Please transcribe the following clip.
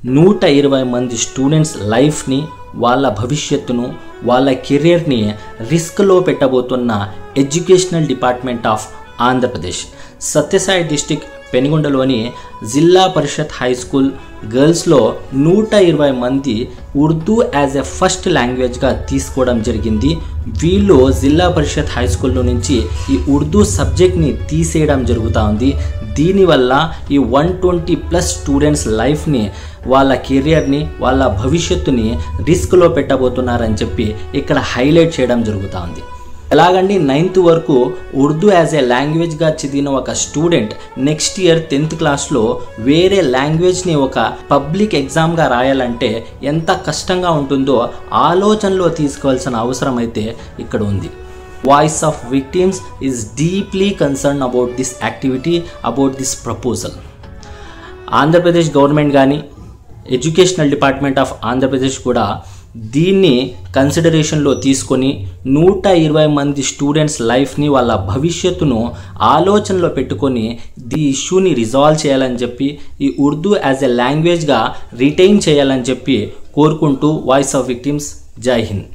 120 మంది స్టూడెంట్స్ లైఫ్ని, వాళ్ళ భవిష్యత్తును, వాళ్ళ కెరీర్ని రిస్క్లో పెట్టబోతున్న educational department of Andhra Pradesh Sathya Sai district పెనుగొండలోని జిల్లా పరిషత్ హై స్కూల్ గర్ల్స్లో 120 మంది ఉర్దూ యాజ్ ఎ ఫస్ట్ లాంగ్వేజ్గా తీసుకోవడం జరిగింది. వీళ్ళు జిల్లా పరిషత్ హై స్కూల్లో నుంచి ఈ ఉర్దూ సబ్జెక్ట్ని తీసేయడం జరుగుతూ ఉంది. దీనివల్ల ఈ 120+ స్టూడెంట్స్ లైఫ్ని, వాళ్ళ కెరియర్ని, వాళ్ళ భవిష్యత్తుని రిస్క్లో పెట్టబోతున్నారని చెప్పి ఇక్కడ హైలైట్ చేయడం జరుగుతూ ఉంది. ఎలాగండి 9th వరకు ఉర్దూ యాజ్ ఏ లాంగ్వేజ్గా చదివిన ఒక స్టూడెంట్ నెక్స్ట్ ఇయర్ 10th క్లాస్లో వేరే లాంగ్వేజ్ని ఒక పబ్లిక్ ఎగ్జామ్గా రాయాలంటే ఎంత కష్టంగా ఉంటుందో ఆలోచనలో తీసుకోవాల్సిన అవసరం అయితే ఇక్కడ ఉంది. Voice of victims is deeply concern about this activity, about this proposal. Andhra Pradesh government కానీ, ఎడ్యుకేషనల్ డిపార్ట్మెంట్ ఆఫ్ ఆంధ్రప్రదేశ్ కూడా దీన్ని కన్సిడరేషన్లో తీసుకొని 120 మంది స్టూడెంట్స్ లైఫ్ని, వాళ్ళ భవిష్యత్తును ఆలోచనలో పెట్టుకొని ఈ ఇష్యూని రిజాల్వ్ చేయాలని చెప్పి, ఈ ఉర్దూ యాజ్ ఎ లాంగ్వేజ్గా రిటైన్ చేయాలని చెప్పి కోరుకుంటూ వాయిస్ ఆఫ్ విక్టిమ్స్. జై హింద్.